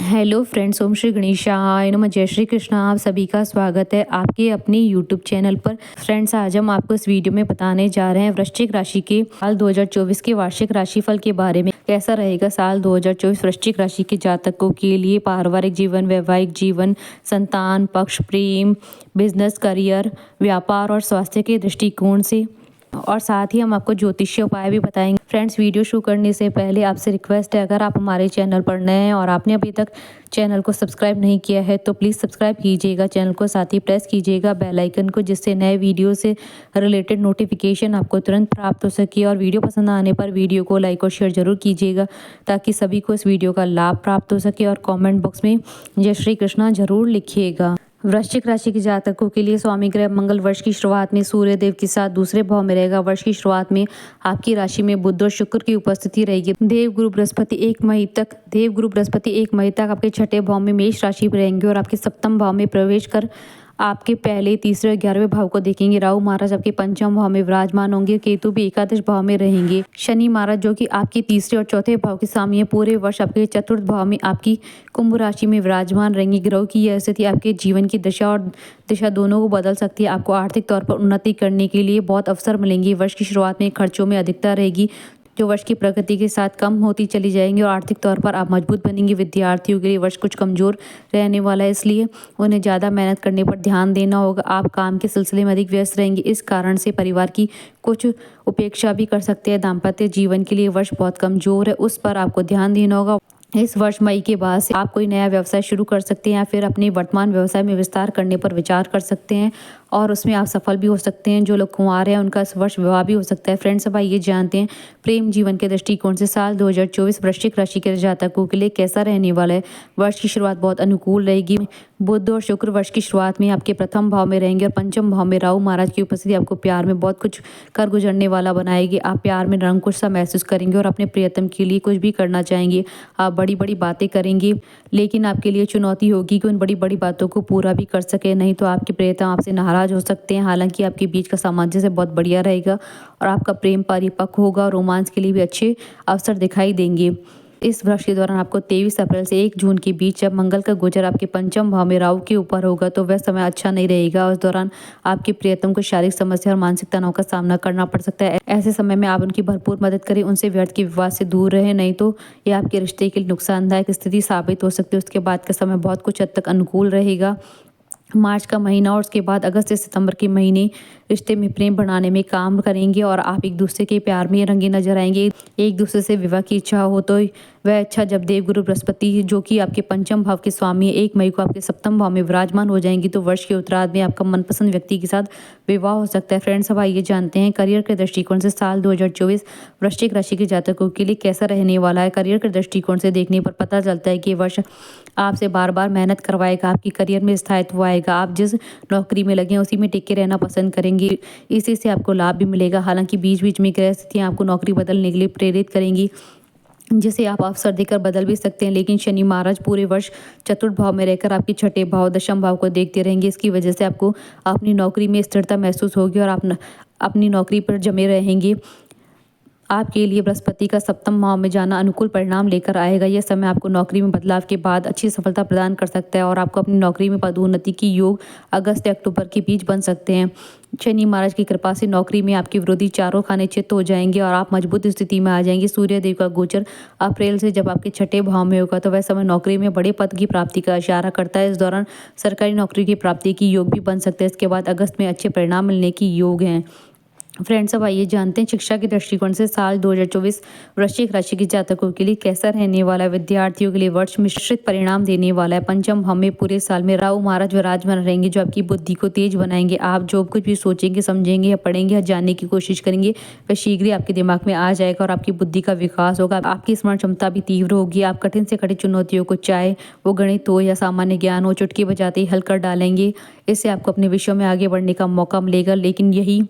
Hello friends, ओम श्री गणेशाय नमः। जय श्री कृष्णा। आप सभी का स्वागत है आपके अपने यूट्यूब चैनल पर। फ्रेंड्स, आज हम आपको इस वीडियो में बताने जा रहे हैं वृश्चिक राशि के साल 2024 के वार्षिक राशिफल के बारे में। कैसा रहेगा साल 2024 वृश्चिक राशि के जातकों के लिए। पारिवारिक जीवन, वैवाहिक जीवन, संतान पक्ष, प्रेम, बिजनेस, करियर, व्यापार और स्वास्थ्य के दृष्टिकोण से, और साथ ही हम आपको ज्योतिषीय उपाय भी बताएंगे। फ्रेंड्स, वीडियो शुरू करने से पहले आपसे रिक्वेस्ट है, अगर आप हमारे चैनल पर नए हैं और आपने अभी तक चैनल को सब्सक्राइब नहीं किया है तो प्लीज़ सब्सक्राइब कीजिएगा चैनल को, साथ ही प्रेस कीजिएगा बेल आइकन को, जिससे नए वीडियो से रिलेटेड नोटिफिकेशन आपको तुरंत प्राप्त हो सके। और वीडियो पसंद आने पर वीडियो को लाइक और शेयर जरूर कीजिएगा ताकि सभी को इस वीडियो का लाभ प्राप्त हो सके। और कॉमेंट बॉक्स में जय श्री कृष्णा जरूर लिखिएगा। वृश्चिक राशि के जातकों के लिए स्वामी ग्रह मंगल वर्ष की शुरुआत में सूर्य देव के साथ दूसरे भाव में रहेगा। वर्ष की शुरुआत में आपकी राशि में बुध और शुक्र की उपस्थिति रहेगी। देवगुरु बृहस्पति 1 मई तक आपके छठे भाव में मेष राशि में रहेंगे और आपके सप्तम भाव में प्रवेश कर आपके पहले, तीसरे और 11वें भाव को देखेंगे। राहु महाराज आपके पंचम भाव में विराजमान होंगे। केतु भी एकादश भाव में रहेंगे। शनि महाराज जो कि आपके तीसरे और चौथे भाव के स्वामी है, पूरे वर्ष आपके चतुर्थ भाव में आपकी कुंभ राशि में विराजमान रहेंगे। ग्रह की यह स्थिति आपके जीवन की दिशा और दिशा दोनों को बदल सकती है। आपको आर्थिक तौर पर उन्नति करने के लिए बहुत अवसर मिलेंगे। वर्ष की शुरुआत में खर्चों में अधिकता रहेगी जो वर्ष की प्रगति के साथ कम होती चली जाएंगी, और आर्थिक तौर पर आप मजबूत बनेंगे। विद्यार्थियों के लिए वर्ष कुछ कमजोर रहने वाला है, इसलिए उन्हें ज़्यादा मेहनत करने पर ध्यान देना होगा। आप काम के सिलसिले में अधिक व्यस्त रहेंगे, इस कारण से परिवार की कुछ उपेक्षा भी कर सकते हैं। दाम्पत्य जीवन के लिए वर्ष बहुत कमजोर है, उस पर आपको ध्यान देना होगा। इस वर्ष मई के बाद से आप कोई नया व्यवसाय शुरू कर सकते हैं या फिर अपने वर्तमान व्यवसाय में विस्तार करने पर विचार कर सकते हैं, और उसमें आप सफल भी हो सकते हैं। जो लोग कुंवारे हैं उनका इस वर्ष विवाह भी हो सकता है। फ्रेंड्स, अब आइए जानते हैं प्रेम जीवन के दृष्टिकोण से साल 2024 वृश्चिक राशि के जातकों के लिए कैसा रहने वाला है। वर्ष की शुरुआत बहुत अनुकूल रहेगी। बुध और शुक्र वर्ष की शुरुआत में आपके प्रथम भाव में रहेंगे और पंचम भाव में राहु महाराज की उपस्थिति आपको प्यार में बहुत कुछ कर गुजरने वाला बनाएगी। आप प्यार में निरंकुश सा महसूस करेंगे और अपने प्रियतम के लिए कुछ भी करना चाहेंगे। आप बड़ी बड़ी बातें करेंगे, लेकिन आपके लिए चुनौती होगी कि उन बड़ी बड़ी बातों को पूरा भी कर सके, नहीं तो आपके प्रियतम आपसे नाराज हो सकते हैं। हालांकि आपके बीच का सामंजस्य बहुत बढ़िया रहेगा और आपका प्रेम परिपक्व होगा और रोमांस के लिए भी अच्छे अवसर दिखाई देंगे। इस वर्ष के दौरान आपको 23 अप्रैल से 1 जून के बीच जब मंगल का गोचर आपके पंचम भाव में राहु के ऊपर होगा तो वह समय अच्छा नहीं रहेगा। उस दौरान आपके प्रियतम को शारीरिक समस्या और मानसिक तनाव का सामना करना पड़ सकता है। ऐसे समय में आप उनकी भरपूर मदद करें, उनसे व्यर्थ के विवाद से दूर रहें, नहीं तो ये आपके रिश्ते के लिए नुकसानदायक स्थिति साबित हो सकती है। उसके बाद का समय बहुत कुछ हद तक अनुकूल रहेगा। मार्च का महीना और उसके बाद अगस्त से सितंबर के महीने रिश्ते में प्रेम बढ़ाने में काम करेंगे और आप एक दूसरे के प्यार में रंगे नजर आएंगे। एक दूसरे से विवाह की इच्छा हो तो वह इच्छा जब देवगुरु बृहस्पति जो कि आपके पंचम भाव के स्वामी 1 मई को आपके सप्तम भाव में विराजमान हो जाएंगी तो वर्ष के उत्तरार्ध में आपका मनपसंद व्यक्ति के साथ विवाह हो सकता है। फ्रेंड्स, अब आइए जानते हैं करियर के दृष्टिकोण से साल 2024 वृश्चिक राशि के जातकों के लिए कैसा रहने वाला है। करियर के दृष्टिकोण से देखने पर पता चलता है कि वर्ष आपसे बार बार मेहनत करवाएगा। आपकी करियर में स्थायित्व आएगा। आप जिस नौकरी में लगे हैं उसी में टिके रहना पसंद करेंगे, इसी से आपको लाभ भी मिलेगा। हालांकि बीच बीच में ग्रह स्थितियां आपको नौकरी बदलने के लिए प्रेरित करेंगी, जिसे आप अवसर देकर बदल भी सकते हैं। लेकिन शनि महाराज पूरे वर्ष चतुर्थ भाव में रहकर आपके छठे भाव, दशम भाव को देखते रहेंगे। इसकी वजह से आपको अपनी नौकरी में स्थिरता महसूस होगी और आप अपनी नौकरी पर जमे रहेंगे। आपके लिए बृहस्पति का सप्तम भाव में जाना अनुकूल परिणाम लेकर आएगा। यह समय आपको नौकरी में बदलाव के बाद अच्छी सफलता प्रदान कर सकता है और आपको अपनी नौकरी में पदोन्नति की योग अगस्त से अक्टूबर के बीच बन सकते हैं। शनि महाराज की कृपा से नौकरी में आपके विरोधी चारों खाने चित्त हो जाएंगे और आप मजबूत स्थिति में आ जाएंगे। सूर्य देव का गोचर अप्रैल से जब आपके छठे भाव में होगा तो वह समय नौकरी में बड़े पद की प्राप्ति का इशारा करता है। इस दौरान सरकारी नौकरी की प्राप्ति की योग भी बन सकता है। इसके बाद अगस्त में अच्छे परिणाम मिलने की योग हैं। फ्रेंड्स, अब आइए जानते हैं शिक्षा के दृष्टिकोण से साल 2024 वृश्चिक राशि के जातकों के लिए कैसा रहने वाला है। विद्यार्थियों के लिए वर्ष मिश्रित परिणाम देने वाला है। पंचम भाव में पूरे साल में राहु महाराज विराजमान रहेंगे जो आपकी बुद्धि को तेज बनाएंगे। आप जो कुछ भी सोचेंगे, समझेंगे या पढ़ेंगे या जानने की कोशिश करेंगे वह शीघ्र ही आपके दिमाग में आ जाएगा और आपकी बुद्धि का विकास होगा। आपकी स्मरण क्षमता भी तीव्र होगी। आप कठिन से कठिन चुनौतियों को, चाहे वो गणित हो या सामान्य ज्ञान हो, चुटकी बजाते ही हल कर डालेंगे। इससे आपको अपने विषयों में आगे बढ़ने का मौका मिलेगा। लेकिन यही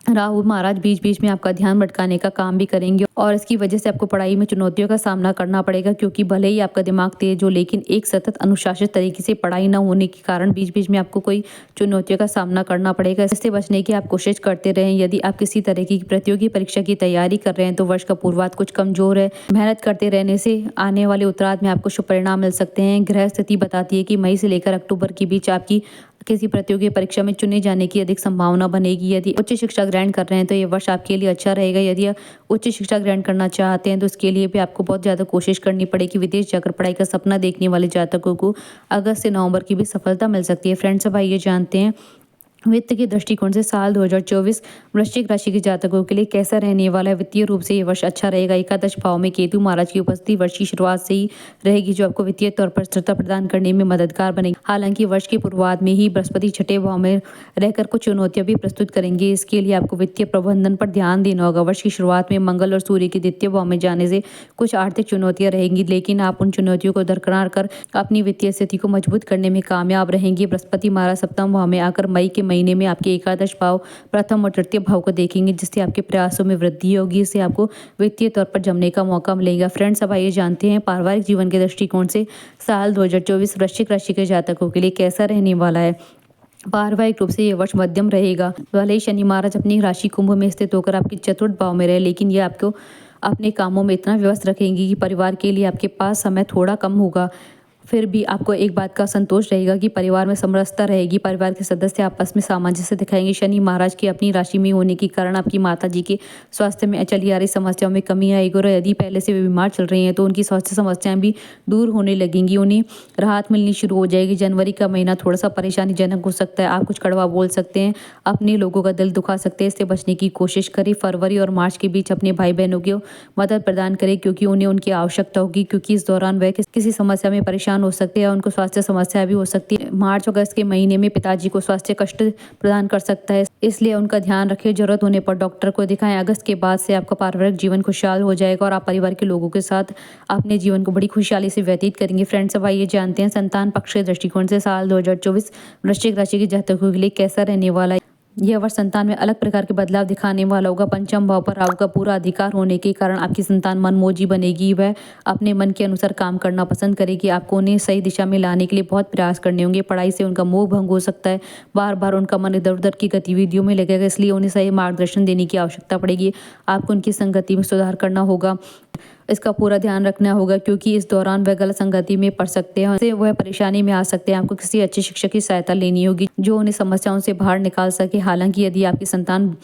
राहु महाराज बीच बीच में आपका ध्यान भटकाने का काम भी करेंगे और इसकी वजह से आपको पढ़ाई में चुनौतियों का सामना करना पड़ेगा, क्योंकि भले ही आपका दिमाग तेज हो लेकिन एक सतत अनुशासित तरीके से पढ़ाई न होने के कारण बीच बीच में आपको कोई चुनौतियों का सामना करना पड़ेगा। इससे बचने की आप कोशिश करते रहें। यदि आप किसी तरह की प्रतियोगी परीक्षा की तैयारी कर रहे हैं तो वर्ष का पूर्वार्ध कुछ कमजोर है। मेहनत करते रहने से आने वाले उत्तरार्ध में आपको शुभ परिणाम मिल सकते हैं। ग्रह स्थिति बताती है कि मई से लेकर अक्टूबर के बीच आपकी किसी प्रतियोगी परीक्षा में चुने जाने की अधिक संभावना बनेगी। यदि उच्च शिक्षा ग्रहण कर रहे हैं तो ये वर्ष आपके लिए अच्छा रहेगा। यदि आप उच्च शिक्षा ग्रहण करना चाहते हैं तो उसके लिए भी आपको बहुत ज़्यादा कोशिश करनी पड़ेगी। विदेश जाकर पढ़ाई का सपना देखने वाले जातकों को अगस्त से नवंबर की भी सफलता मिल सकती है। फ्रेंड्स, अब आइए जानते हैं वित्त के दृष्टिकोण से साल 2024 वृश्चिक राशि के जातकों के लिए कैसा रहने वाला है। वित्तीय रूप से ये वर्ष अच्छा रहेगा। एकादश भाव में केतु महाराज की उपस्थिति वर्ष की शुरुआत से ही रहेगी, जो आपको वित्तीय तौर पर स्थिरता प्रदान करने में मददगार बनेगी। हालांकि वर्ष के पूर्वार्ध में ही बृहस्पति छठे भाव में रहकर कुछ चुनौतियां भी प्रस्तुत करेंगे। इसके लिए आपको वित्तीय प्रबंधन पर ध्यान देना होगा। वर्ष की शुरुआत में मंगल और सूर्य के द्वितीय भाव में जाने से कुछ आर्थिक चुनौतियां रहेंगी, लेकिन आप उन चुनौतियों को दरकिनार कर अपनी वित्तीय स्थिति को मजबूत करने में कामयाब रहेंगे। बृहस्पति महाराज सप्तम भाव में आकर मई के महीने में आपके एकादश भाव, प्रथम और तृतीय भाव को देखेंगे, जिससे आपके प्रयासों में वृद्धि होगी। इससे आपको वित्तीय तौर पर जमने का मौका मिलेगा। फ्रेंड्स, अब आइए जानते हैं पारिवारिक जीवन के दृष्टिकोण से साल 2024 वृश्चिक राशि के जातकों के लिए कैसा रहने वाला है। पारिवारिक रूप से ये वर्ष मध्यम रहेगा। भले ही शनि महाराज अपनी राशि कुंभ में स्थित होकर आपके चतुर्थ भाव में रहे, लेकिन ये आपको अपने कामों में इतना व्यस्त रखेंगे कि परिवार के लिए आपके पास समय थोड़ा कम होगा। फिर भी आपको एक बात का संतोष रहेगा कि परिवार में समरसता रहेगी। परिवार के सदस्य आपस में सामंजस्य दिखाएंगे। शनि महाराज की अपनी राशि में होने के कारण आपकी माता जी के स्वास्थ्य में चली आ रही समस्याओं में कमी आएगी, और यदि पहले से वे बीमार चल रही हैं तो उनकी स्वास्थ्य समस्याएं भी दूर होने लगेंगी। उन्हें राहत मिलनी शुरू हो जाएगी। जनवरी का महीना थोड़ा सा परेशानीजनक हो सकता है। आप कुछ कड़वा बोल सकते हैं, अपने लोगों का दिल दुखा सकते हैं। इससे बचने की कोशिश करें। फरवरी और मार्च के बीच अपने भाई बहनों को मदद प्रदान करें, क्योंकि उन्हें उनकी आवश्यकता होगी, क्योंकि इस दौरान वह किसी समस्या में परेशान हो सकते हैं। उनको स्वास्थ्य समस्या भी हो सकती है। मार्च अगस्त के महीने में पिताजी को स्वास्थ्य कष्ट प्रदान कर सकता है, इसलिए उनका ध्यान रखें। जरूरत होने पर डॉक्टर को दिखाएं। अगस्त के बाद से आपका पारिवारिक जीवन खुशहाल हो जाएगा और आप परिवार के लोगों के साथ अपने जीवन को बड़ी खुशहाली से व्यतीत करेंगे। फ्रेंड्स, अब आइए जानते हैं संतान पक्ष के दृष्टिकोण से साल 2024 वृश्चिक राशि के जातकों के लिए कैसा रहने वाला है। यह वर्ष संतान में अलग प्रकार के बदलाव दिखाने वाला होगा। पंचम भाव पर राहु का पूरा अधिकार होने के कारण आपकी संतान मनमोजी बनेगी। वह अपने मन के अनुसार काम करना पसंद करेगी। आपको उन्हें सही दिशा में लाने के लिए बहुत प्रयास करने होंगे। पढ़ाई से उनका मोह भंग हो सकता है। बार बार उनका मन इधर उधर की गतिविधियों में लगेगा, इसलिए उन्हें सही मार्गदर्शन देने की आवश्यकता पड़ेगी। आपको उनकी संगति में सुधार करना होगा। इसका पूरा ध्यान रखना होगा, क्योंकि इस दौरान वह गलत संगति में पड़ सकते हैं। इससे वह परेशानी में आ सकते हैं। आपको किसी अच्छे शिक्षक की सहायता लेनी होगी जो उन्हें समस्याओं से बाहर निकाल सके। हालांकि यदि आपकी संतान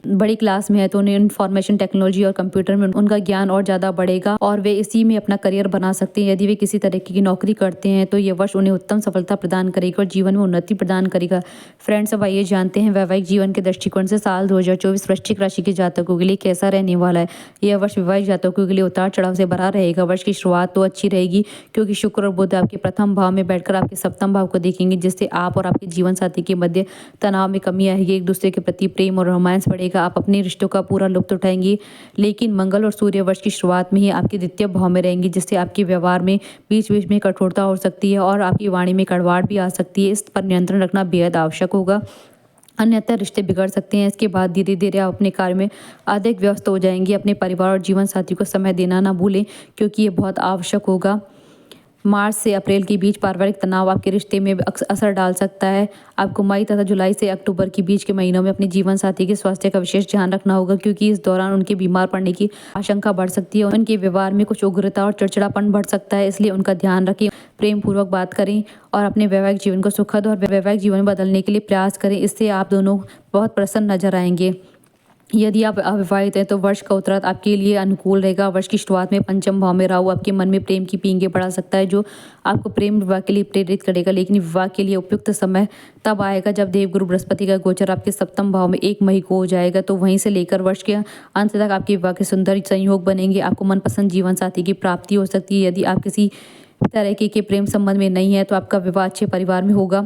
बड़ी क्लास में है तो उन्हें इंफॉर्मेशन टेक्नोलॉजी और कंप्यूटर में उनका ज्ञान और ज़्यादा बढ़ेगा और वे इसी में अपना करियर बना सकते हैं। यदि वे किसी तरह की नौकरी करते हैं तो ये वर्ष उन्हें उत्तम सफलता प्रदान करेगा और जीवन में उन्नति प्रदान करेगा। फ्रेंड्स, अब आइए जानते हैं वैवाहिक जीवन के दृष्टिकोण से साल 2024 वृश्चिक राशि के जातकों के लिए कैसा रहने वाला है। यह वर्ष वैवाहिक जातकों के लिए उतार चढ़ाव से भरा रहेगा। वर्ष की शुरुआत तो अच्छी रहेगी, क्योंकि शुक्र और बुध आपके प्रथम भाव में बैठकर आपके सप्तम भाव को देखेंगे, जिससे आप और आपके जीवन साथी के मध्य तनाव में कमी आएगी। एक दूसरे के प्रति प्रेम और रोमांस बढ़ेगा। आप अपने रिश्तों का पूरा लुत्फ उठाएंगे। लेकिन मंगल और सूर्य वर्ष की शुरुआत में ही आपके द्वितीय भाव में रहेंगे, जिससे आपके व्यवहार में बीच बीच में कठोरता हो सकती है और आपकी वाणी में कड़वाहट भी आ सकती है। इस पर नियंत्रण रखना बेहद आवश्यक होगा, अन्यथा रिश्ते बिगड़ सकते हैं। इसके बाद धीरे धीरे आप अपने कार्य में अधिक व्यस्त हो जाएंगे। अपने परिवार और जीवन साथी को समय देना ना भूलें, क्योंकि ये बहुत आवश्यक होगा। मार्च से अप्रैल के बीच पारिवारिक तनाव आपके रिश्ते में असर डाल सकता है। आपको मई तथा जुलाई से अक्टूबर के बीच के महीनों में अपने जीवन साथी के स्वास्थ्य का विशेष ध्यान रखना होगा, क्योंकि इस दौरान उनके बीमार पड़ने की आशंका बढ़ सकती है। उनके व्यवहार में कुछ उग्रता और चिड़चिड़ापन बढ़ सकता है, इसलिए उनका ध्यान रखें। प्रेम पूर्वक बात करें और अपने वैवाहिक जीवन को सुखद और वैवाहिक जीवन बदलने के लिए प्रयास करें। इससे आप दोनों बहुत प्रसन्न नजर आएंगे। यदि आप अविवाहित हैं तो वर्ष का उत्तरार्ध आपके लिए अनुकूल रहेगा। वर्ष की शुरुआत में पंचम भाव में राहु आपके मन में प्रेम की पींगे बढ़ा सकता है, जो आपको प्रेम विवाह के लिए प्रेरित करेगा। लेकिन विवाह के लिए उपयुक्त समय तब आएगा जब देवगुरु बृहस्पति का गोचर आपके सप्तम भाव में 1 मई को हो जाएगा। तो वहीं से लेकर वर्ष के अंत तक आपके विवाह के सुंदर संयोग बनेंगे। आपको मनपसंद जीवन साथी की प्राप्ति हो सकती है। यदि आप किसी तरह के प्रेम संबंध में नहीं है तो आपका विवाह अच्छे परिवार में होगा।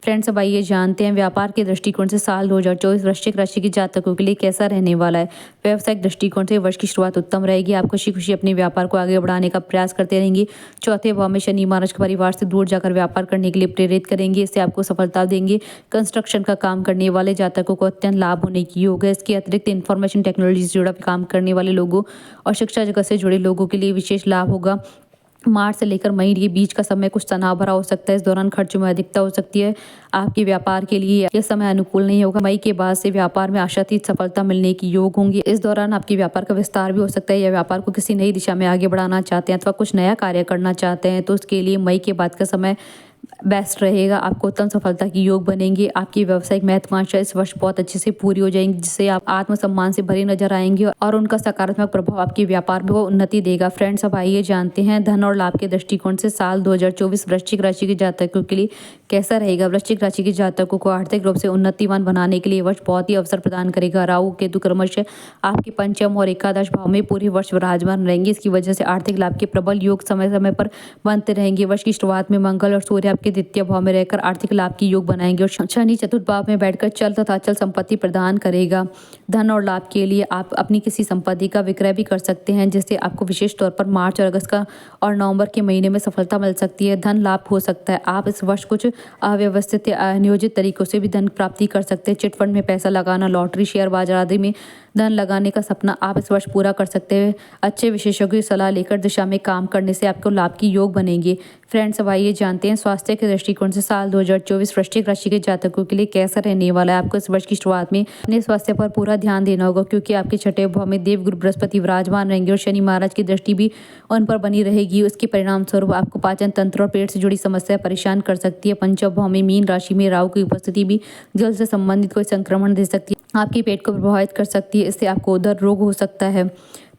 फ्रेंड्स अब आइए जानते हैं व्यापार के दृष्टिकोण से साल 2024 वृश्चिक राशि के जातकों के लिए कैसा रहने वाला है। व्यावसायिक दृष्टिकोण से वर्ष की शुरुआत उत्तम रहेगी। आप खुशी खुशी अपने व्यापार को आगे बढ़ाने का प्रयास करते रहेंगे। चौथे भाव में शनि महाराज के परिवार से दूर जाकर व्यापार करने के लिए प्रेरित करेंगे, इससे आपको सफलता देंगे। कंस्ट्रक्शन का काम करने वाले जातकों को अत्यंत लाभ होने की योग है। इसके अतिरिक्त इंफॉर्मेशन टेक्नोलॉजी से जुड़ा काम करने वाले लोगों और शिक्षा जगत से जुड़े लोगों के लिए विशेष लाभ होगा। मार्च से लेकर मई के बीच का समय कुछ तनाव भरा हो सकता है। इस दौरान खर्चों में अधिकता हो सकती है। आपके व्यापार के लिए यह समय अनुकूल नहीं होगा। मई के बाद से व्यापार में आशातीत सफलता मिलने की योग होंगे। इस दौरान आपके व्यापार का विस्तार भी हो सकता है या व्यापार को किसी नई दिशा में आगे बढ़ाना चाहते हैं अथवा कुछ नया कार्य करना चाहते हैं तो उसके लिए मई के बाद का समय बेस्ट रहेगा। आपको उत्तम सफलता की योग बनेंगे। आपकी व्यावसायिक महत्वाकांक्षा इस वर्ष बहुत अच्छे से पूरी हो जाएंगी, जिससे आप आत्मसम्मान से भरे नजर आएंगे और उनका सकारात्मक प्रभाव आपके व्यापार में वो उन्नति देगा। फ्रेंड्स अब आइए जानते हैं धन और लाभ के दृष्टिकोण से साल 2024 वृश्चिक राशि के जातकों के लिए कैसा रहेगा। वृश्चिक राशि के जातकों को आर्थिक रूप से उन्नतिवान बनाने के लिए वर्ष बहुत ही अवसर प्रदान करेगा। राहु केतु क्रमशः आपके पंचम और एकादश भाव में पूरे वर्ष विराजमान रहेंगे। इसकी वजह से आर्थिक लाभ के प्रबल योग समय समय पर बनते रहेंगे। वर्ष की शुरुआत में मंगल और सूर्य आपके द्वितीय भाव में रहकर आर्थिक लाभ की योग बनाएंगे और शनि चतुर्थ भाव में बैठकर चल तथा अचल संपत्ति प्रदान करेगा। धन और लाभ के लिए आप अपनी किसी संपत्ति का विक्रय भी कर सकते हैं, जिससे आपको विशेष तौर पर मार्च और अगस्त का और नवंबर के महीने में सफलता मिल सकती है। धन लाभ हो सकता है। आप इस वर्ष कुछ अव्यवस्थित अनियोजित तरीकों से भी धन प्राप्ति कर सकते हैं। चिटफंड में पैसा लगाना, लॉटरी, शेयर बाजार आदि में धन लगाने का सपना आप इस वर्ष पूरा कर सकते हैं। अच्छे विशेषज्ञों की सलाह लेकर दिशा में काम करने से आपको लाभ की योग बनेंगे। फ्रेंड्स अब आइए जानते हैं स्वास्थ्य के दृष्टिकोण से साल 2024 वृश्चिक राशि के जातकों के लिए कैसा रहने वाला है। आपको इस वर्ष की शुरुआत में अपने स्वास्थ्य पर पूरा ध्यान देना होगा, क्योंकि आपके छठे भाव में देवगुरु बृहस्पति विराजमान रहेंगे और शनि महाराज की दृष्टि भी उन पर बनी रहेगी। उसके परिणाम स्वरूप आपको पाचन तंत्र और पेट से जुड़ी समस्या परेशान कर सकती है। पंचम भाव में मीन राशि में राहु की उपस्थिति भी जल से संबंधित कोई संक्रमण दे सकती है, आपके पेट को प्रभावित कर सकती है। इससे आपको उदर रोग हो सकता है।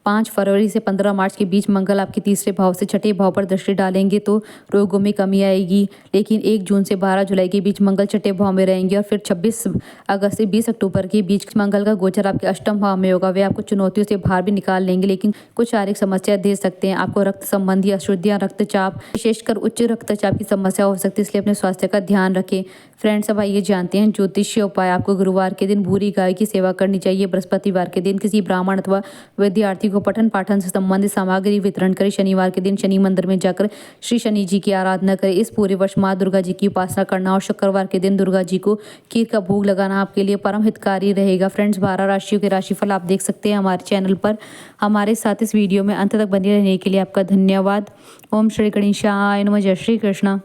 5 फरवरी से 15 मार्च के बीच मंगल आपके तीसरे भाव से छठे भाव पर दृष्टि डालेंगे तो रोगों में कमी आएगी। लेकिन 1 जून से 12 जुलाई के बीच मंगल छठे भाव में रहेंगे और फिर 26 अगस्त से 20 अक्टूबर के बीच मंगल का गोचर आपके अष्टम भाव में होगा। वे आपको चुनौतियों से बाहर भी निकाल लेंगे, लेकिन कुछ शारीरिक समस्या दे सकते हैं। आपको रक्त संबंधी अशुद्धियाँ, रक्तचाप, विशेषकर उच्च रक्तचाप की समस्या हो सकती है, इसलिए अपने स्वास्थ्य का ध्यान रखें। फ्रेंड्स अब आइए जानते हैं ज्योतिषीय उपाय। आपको गुरुवार के दिन भूरी गाय की सेवा करनी चाहिए। बृहस्पतिवार के दिन किसी ब्राह्मण अथवा विद्यार्थी को पठन पाठन से संबंधित सामग्री वितरण करें। शनिवार के दिन शनि मंदिर में जाकर श्री शनि जी की आराधना करें। इस पूरे वर्ष माँ दुर्गा जी की उपासना करना और शुक्रवार के दिन दुर्गा जी को खीर का भोग लगाना आपके लिए परम हितकारी रहेगा। फ्रेंड्स 12 राशियों के राशिफल आप देख सकते हैं हमारे चैनल पर। हमारे साथ इस वीडियो में अंत तक बने रहने के लिए आपका धन्यवाद। ओम श्री गणेशाय नमः। जय श्री कृष्ण।